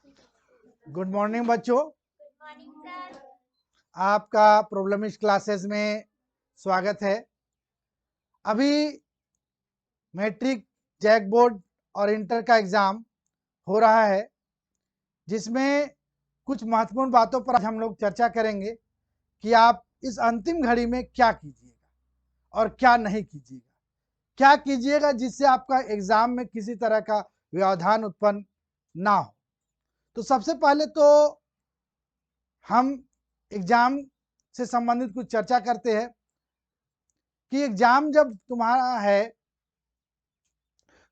Good morning बच्चों। Morning sir. आपका प्रॉब्लमिश classes में स्वागत है। अभी मैट्रिक, जैक बोर्ड और इंटर का एग्जाम हो रहा है, जिसमें कुछ महत्वपूर्ण बातों पर आज हम लोग चर्चा करेंगे कि आप इस अंतिम घड़ी में क्या कीजिएगा और क्या नहीं कीजिएगा। क्या कीजिएगा जिससे आपका एग्जाम में किसी तरह का व्यवधान उत्पन्न ना हो। तो सबसे पहले तो हम एग्जाम से संबंधित कुछ चर्चा करते हैं कि एग्जाम जब तुम्हारा है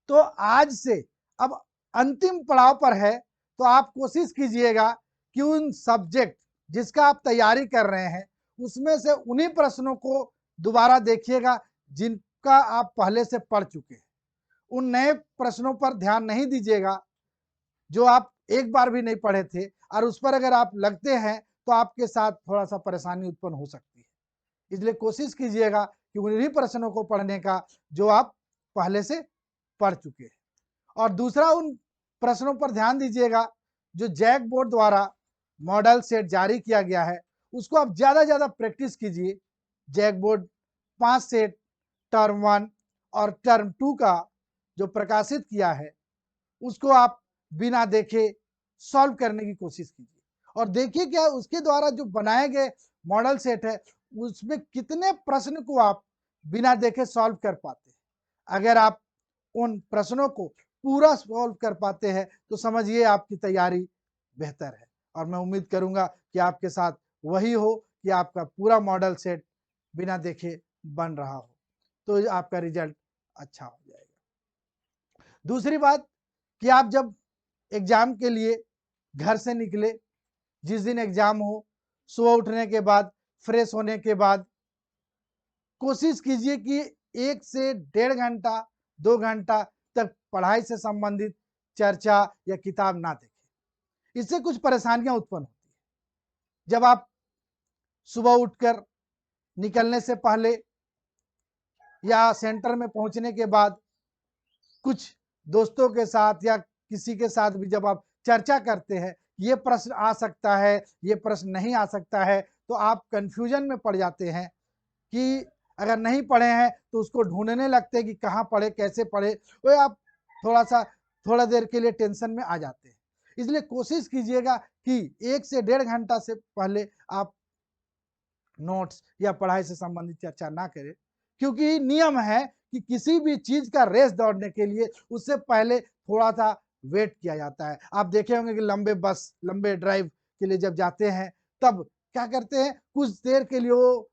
तो आज से अब अंतिम पड़ाव पर है, तो आप कोशिश कीजिएगा कि उन सब्जेक्ट जिसका आप तैयारी कर रहे हैं उसमें से उन्हीं प्रश्नों को दोबारा देखिएगा जिनका आप पहले से पढ़ चुके हैं। उन नए प्रश्नों पर ध्यान नहीं दीजिएगा जो आप एक बार भी नहीं पढ़े थे, और उस पर अगर आप लगते हैं तो आपके साथ थोड़ा सा परेशानी उत्पन्न हो सकती है। इसलिए कोशिश कीजिएगा कि उन्हीं प्रश्नों को पढ़ने का जो आप पहले से पढ़ चुके हैं। और दूसरा, उन प्रश्नों पर ध्यान दीजिएगा जो जैक बोर्ड द्वारा मॉडल सेट जारी किया गया है, उसको आप ज़्यादा ज़्यादा प्रैक्टिस कीजिए। जैक बोर्ड 5 सेट टर्म 1 और टर्म 2 का जो प्रकाशित किया है उसको आप बिना देखे सॉल्व करने की कोशिश कीजिए, और देखिए क्या उसके द्वारा जो बनाए गए मॉडल सेट है उसमें कितने प्रश्न को आप बिना देखे सॉल्व कर पाते हैं। अगर आप उन प्रश्नों को पूरा सॉल्व कर पाते हैं तो समझिए आपकी तैयारी बेहतर है, और मैं उम्मीद करूंगा कि आपके साथ वही हो कि आपका पूरा मॉडल सेट बिना देखे बन रहा हो, तो आपका रिजल्ट अच्छा हो जाएगा। दूसरी बात कि आप जब एग्जाम के लिए घर से निकले, जिस दिन एग्जाम हो, सुबह उठने के बाद, फ्रेश होने के बाद कोशिश कीजिए कि 1 से 1.5 घंटा 2 घंटा तक पढ़ाई से संबंधित चर्चा या किताब ना देखें। इससे कुछ परेशानियां उत्पन्न होती है। जब आप सुबह उठकर निकलने से पहले या सेंटर में पहुंचने के बाद कुछ दोस्तों के साथ या किसी के साथ भी जब आप चर्चा करते हैं, ये प्रश्न आ सकता है, ये प्रश्न नहीं आ सकता है, तो आप कंफ्यूजन में पड़ जाते हैं कि अगर नहीं पढ़े हैं तो उसको ढूंढने लगते हैं कि कहाँ पढ़े, कैसे पढ़े, वो आप थोड़ा देर के लिए टेंशन में आ जाते हैं। इसलिए कोशिश कीजिएगा कि 1 से 1.5 घंटा से पहले आप नोट्स या पढ़ाई से संबंधित चर्चा ना करें, क्योंकि नियम है कि किसी भी चीज का रेस दौड़ने के लिए उससे पहले थोड़ा सा वेट किया जाता है। आप देखे होंगे कि लंबे ड्राइव के लिए जब जाते हैं तब क्या करते हैं, कुछ देर के लिए वो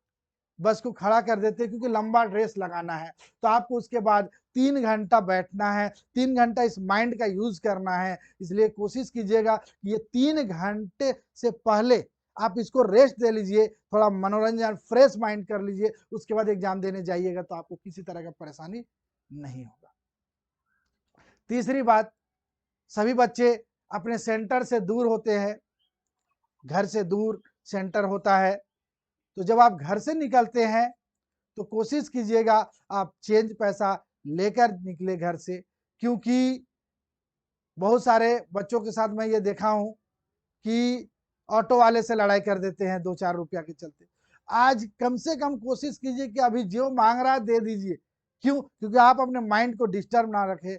बस को खड़ा कर देते हैं, क्योंकि लंबा रेस लगाना है। तो आपको उसके बाद 3 घंटा बैठना है, 3 घंटा इस माइंड का यूज करना है। इसलिए कोशिश कीजिएगा कि ये 3 घंटे से पहले आप इसको रेस्ट दे लीजिए, थोड़ा मनोरंजन, फ्रेश माइंड कर लीजिए, उसके बाद एग्जाम देने जाइएगा तो आपको किसी तरह का परेशानी नहीं होगा। तीसरी बात, सभी बच्चे अपने सेंटर से दूर होते हैं, घर से दूर सेंटर होता है, तो जब आप घर से निकलते हैं तो कोशिश कीजिएगा आप चेंज पैसा लेकर निकले घर से, क्योंकि बहुत सारे बच्चों के साथ मैं ये देखा हूं कि ऑटो वाले से लड़ाई कर देते हैं 2-4 रुपया के चलते। आज कम से कम कोशिश कीजिए कि अभी जो मांग रहा है दे दीजिए। क्यों? क्योंकि आप अपने माइंड को डिस्टर्ब ना रखें,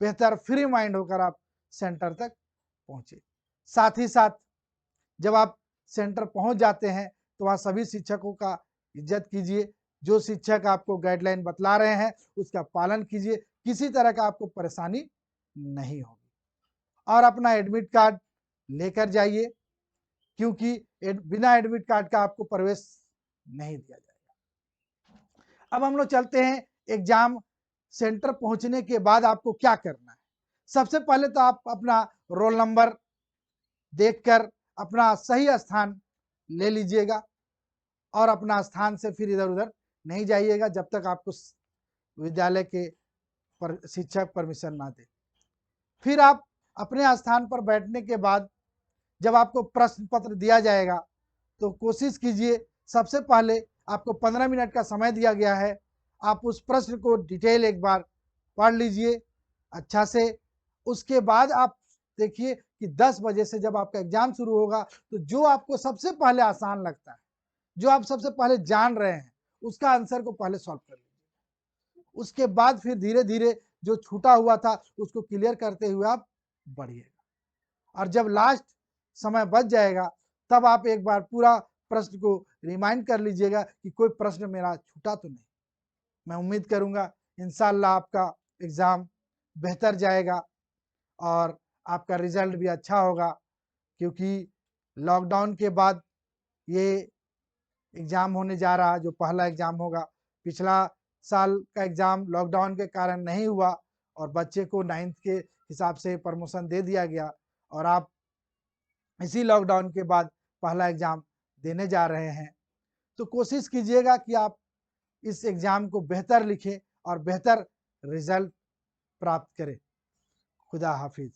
बेहतर फ्री माइंड होकर आप सेंटर तक पहुंचे। साथ ही साथ जब आप सेंटर पहुंच जाते हैं तो वहां सभी शिक्षकों का इज्जत कीजिए। जो शिक्षक आपको गाइडलाइन बतला रहे हैं उसका पालन कीजिए, किसी तरह का आपको परेशानी नहीं होगी। और अपना एडमिट कार्ड लेकर जाइए, क्योंकि बिना एडमिट कार्ड का आपको प्रवेश नहीं दिया जाएगा। अब हम लोग चलते हैं एग्जाम सेंटर पहुंचने के बाद आपको क्या करना है। सबसे पहले तो आप अपना रोल नंबर देखकर अपना सही स्थान ले लीजिएगा, और अपना स्थान से फिर इधर उधर नहीं जाइएगा जब तक आपको विद्यालय के शिक्षक परमिशन ना दे। फिर आप अपने स्थान पर बैठने के बाद जब आपको प्रश्न पत्र दिया जाएगा तो कोशिश कीजिए, सबसे पहले आपको 15 मिनट का समय दिया गया है, आप उस प्रश्न को डिटेल एक बार पढ़ लीजिए अच्छा से। उसके बाद आप देखिए कि 10 बजे से जब आपका एग्जाम शुरू होगा तो जो आपको सबसे पहले आसान लगता है, जो आप सबसे पहले जान रहे हैं, उसका आंसर को पहले सॉल्व कर लीजिए। उसके बाद फिर धीरे धीरे जो छूटा हुआ था उसको क्लियर करते हुए आप बढ़िएगा। और जब लास्ट समय बच जाएगा तब आप एक बार पूरा प्रश्न को रिमाइंड कर लीजिएगा कि कोई प्रश्न मेरा छूटा तो नहीं। मैं उम्मीद करूंगा इंशाल्लाह आपका एग्ज़ाम बेहतर जाएगा और आपका रिजल्ट भी अच्छा होगा, क्योंकि लॉकडाउन के बाद ये एग्ज़ाम होने जा रहा, जो पहला एग्ज़ाम होगा। पिछला साल का एग्ज़ाम लॉकडाउन के कारण नहीं हुआ और बच्चे को 9th के हिसाब से प्रमोशन दे दिया गया और आप इसी लॉकडाउन के बाद पहला एग्ज़ाम देने जा रहे हैं। तो कोशिश कीजिएगा कि आप इस एग्ज़ाम को बेहतर लिखें और बेहतर रिजल्ट प्राप्त करें। खुदा हाफिज़।